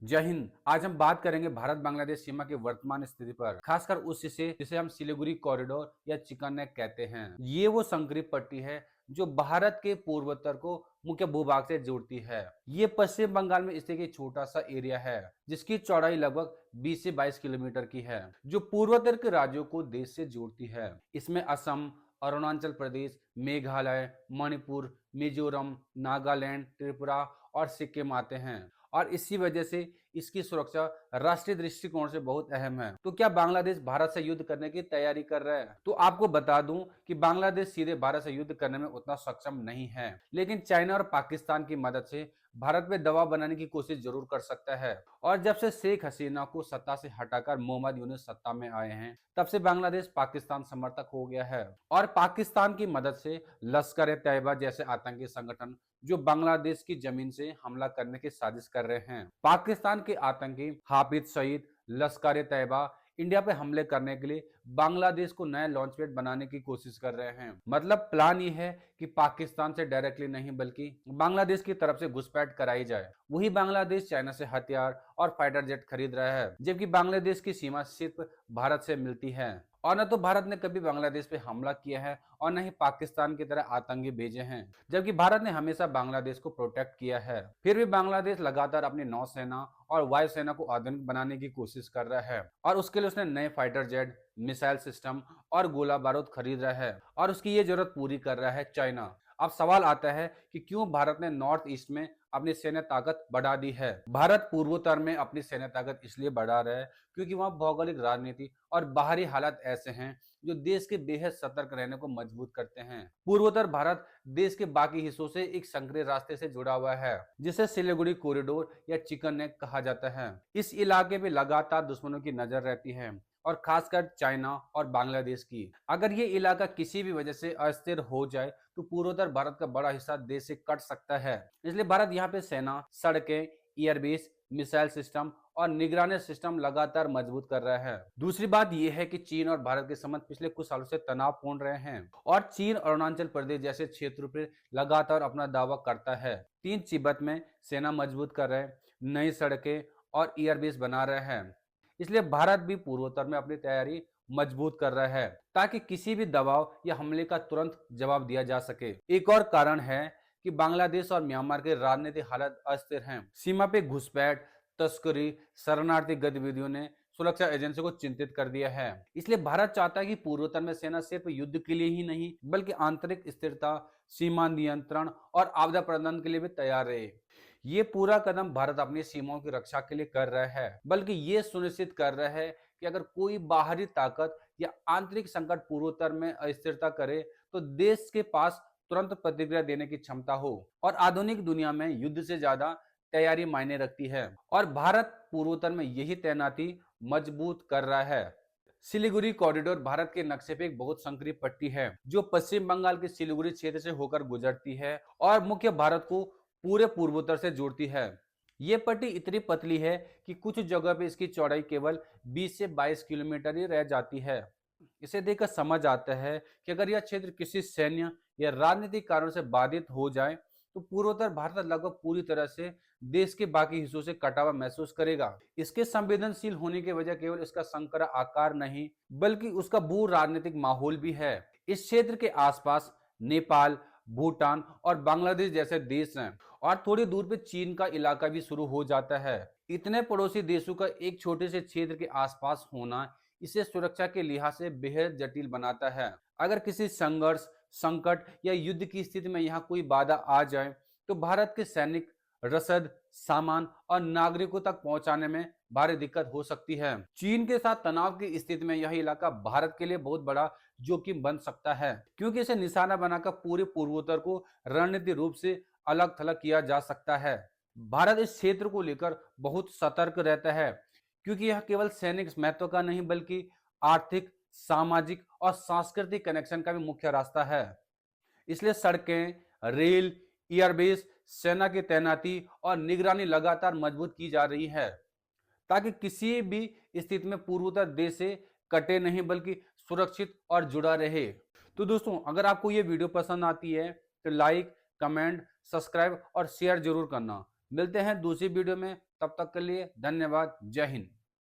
जय हिंद। आज हम बात करेंगे भारत बांग्लादेश सीमा की वर्तमान स्थिति पर, खासकर उस हिस्से जिसे हम सिलीगुड़ी कॉरिडोर या चिकन नेक कहते हैं। ये वो संकरी पट्टी है जो भारत के पूर्वोत्तर को मुख्य भूभाग से जोड़ती है। ये पश्चिम बंगाल में स्थित एक छोटा सा एरिया है जिसकी चौड़ाई लगभग 20 से 22 किलोमीटर की है, जो पूर्वोत्तर के राज्यों को देश से जोड़ती है। इसमें असम, अरुणाचल प्रदेश, मेघालय, मणिपुर, मिजोरम, नागालैंड, त्रिपुरा और सिक्किम आते हैं और इसी वजह से इसकी सुरक्षा राष्ट्रीय दृष्टिकोण से बहुत अहम है। तो क्या बांग्लादेश भारत से युद्ध करने की तैयारी कर रहा है? तो आपको बता दूं कि बांग्लादेश सीधे भारत से युद्ध करने में उतना सक्षम नहीं है, लेकिन चाइना और पाकिस्तान की मदद से भारत पे दबाव बनाने की कोशिश जरूर कर सकता है। और जब से शेख हसीना को सत्ता से हटाकर मोहम्मद यूनुस सत्ता में आए हैं, तब से बांग्लादेश पाकिस्तान समर्थक हो गया है और पाकिस्तान की मदद से लश्कर ए तैयबा जैसे आतंकी संगठन जो बांग्लादेश की जमीन से हमला करने की साजिश कर रहे हैं। पाकिस्तान के आतंकी हाफिज सईद, लश्कर ए तैयबा इंडिया पे हमले करने के लिए बांग्लादेश को नया लॉन्च पैड बनाने की कोशिश कर रहे हैं। मतलब प्लान ये है कि पाकिस्तान से डायरेक्टली नहीं बल्कि बांग्लादेश की तरफ से घुसपैठ कराई जाए। वही बांग्लादेश चाइना से हथियार और फाइटर जेट खरीद रहा है, जबकि बांग्लादेश की सीमा सिर्फ भारत से मिलती है। और न तो भारत ने कभी बांग्लादेश पे हमला किया है और न ही पाकिस्तान की तरह आतंकी भेजे हैं, जबकि भारत ने हमेशा बांग्लादेश को प्रोटेक्ट किया है। फिर भी बांग्लादेश लगातार अपनी नौसेना और वायुसेना को आधुनिक बनाने की कोशिश कर रहा है और उसके लिए उसने नए फाइटर जेट, मिसाइल सिस्टम और गोला बारूद खरीद रहा है और उसकी ये जरूरत पूरी कर रहा है चाइना। अब सवाल आता है कि क्यों भारत ने नॉर्थ ईस्ट में अपनी सैन्य ताकत बढ़ा दी है। भारत पूर्वोत्तर में अपनी सैन्य ताकत इसलिए बढ़ा रहा है क्योंकि वहां भौगोलिक, राजनीति और बाहरी हालात ऐसे हैं जो देश के बेहद सतर्क रहने को मजबूत करते हैं। पूर्वोत्तर भारत देश के बाकी हिस्सों से एक संकरे रास्ते से जुड़ा हुआ है जिसे सिलीगुड़ी कॉरिडोर या चिकन नेक कहा जाता है। इस इलाके में लगातार दुश्मनों की नजर रहती है और खासकर चाइना और बांग्लादेश की। अगर ये इलाका किसी भी वजह से अस्थिर हो जाए तो पूर्वोत्तर भारत का बड़ा हिस्सा देश से कट सकता है। इसलिए भारत यहाँ पे सेना, सड़कें, एयरबेस, मिसाइल सिस्टम और निगरानी सिस्टम लगातार मजबूत कर रहा है। दूसरी बात यह है कि चीन और भारत के संबंध पिछले कुछ सालों से तनावपूर्ण रहे हैं और चीन अरुणाचल प्रदेश जैसे क्षेत्रों पर लगातार अपना दावा करता है। तीन तिब्बत में सेना मजबूत कर रहे हैं, नई सड़कें और एयरबेस बना रहे हैं। इसलिए भारत भी पूर्वोत्तर में अपनी तैयारी मजबूत कर रहा है ताकि किसी भी दबाव या हमले का तुरंत जवाब दिया जा सके। एक और कारण है कि बांग्लादेश और म्यांमार के राजनीतिक हालत अस्थिर हैं। सीमा पे घुसपैठ, तस्करी, शरणार्थी गतिविधियों ने सुरक्षा एजेंसी को चिंतित कर दिया है। इसलिए भारत चाहता है कि पूर्वोत्तर में सेना सिर्फ युद्ध के लिए ही नहीं बल्कि आंतरिक स्थिरता, सीमा नियंत्रण और आपदा प्रबंधन के लिए भी तैयार रहे। ये पूरा कदम भारत अपनी सीमाओं की रक्षा के लिए कर रहा है, बल्कि ये सुनिश्चित कर रहा है कि अगर कोई बाहरी ताकत या आंतरिक संकट पूर्वोत्तर में अस्थिरता करे तो देश के पास तुरंत प्रतिक्रिया देने की क्षमता हो। और आधुनिक दुनिया में युद्ध से ज्यादा तैयारी मायने रखती है और भारत पूर्वोत्तर में यही तैनाती मजबूत कर रहा है। सिलीगुड़ी कॉरिडोर भारत के नक्शे पे एक बहुत संकरी पट्टी है जो पश्चिम बंगाल के सिलीगुड़ी क्षेत्र से होकर गुजरती है और मुख्य भारत को पूरे पूर्वोत्तर से जोड़ती है। ये पट्टी इतनी पतली है कि कुछ जगह पे इसकी चौड़ाई केवल 20 से 22 किलोमीटर ही रह जाती है। इसे देखकर समझ आता है कि अगर यह क्षेत्र किसी सैन्य या राजनीतिक कारण से बाधित हो जाए तो पूर्वोत्तर भारत लगभग पूरी तरह से देश के बाकी हिस्सों से कटा हुआ महसूस करेगा। इसके संवेदनशील होने की वजह केवल इसका संकरा आकार नहीं बल्कि उसका भू राजनीतिक माहौल भी है। इस क्षेत्र के आसपास नेपाल, भूटान और बांग्लादेश जैसे देश हैं और थोड़ी दूर पे चीन का इलाका भी शुरू हो जाता है। इतने पड़ोसी देशों का एक छोटे से क्षेत्र के आसपास होना इसे सुरक्षा के लिहाज से बेहद जटिल बनाता है। अगर किसी संघर्ष, संकट या युद्ध की स्थिति में यहाँ कोई बाधा आ जाए तो भारत के सैनिक रसद, सामान और नागरिकों तक पहुंचाने में भारी दिक्कत हो सकती है। चीन के साथ तनाव की स्थिति में यह इलाका भारत के लिए बहुत बड़ा जोखिम बन सकता है क्योंकि इसे निशाना बनाकर पूरे पूर्वोत्तर को रणनीतिक रूप से अलग थलग किया जा सकता है। भारत इस क्षेत्र को लेकर बहुत सतर्क रहता है क्योंकि यह केवल सैनिक महत्व का नहीं बल्कि आर्थिक, सामाजिक और सांस्कृतिक कनेक्शन का भी मुख्य रास्ता है। इसलिए सड़कें, रेल, एयरबेस, सेना की तैनाती और निगरानी लगातार मजबूत की जा रही है ताकि किसी भी स्थिति में पूर्वोत्तर देश से कटे नहीं बल्कि सुरक्षित और जुड़ा रहे। तो दोस्तों, अगर आपको ये वीडियो पसंद आती है तो लाइक, कमेंट, सब्सक्राइब और शेयर जरूर करना। मिलते हैं दूसरी वीडियो में, तब तक के लिए धन्यवाद। जय हिंद।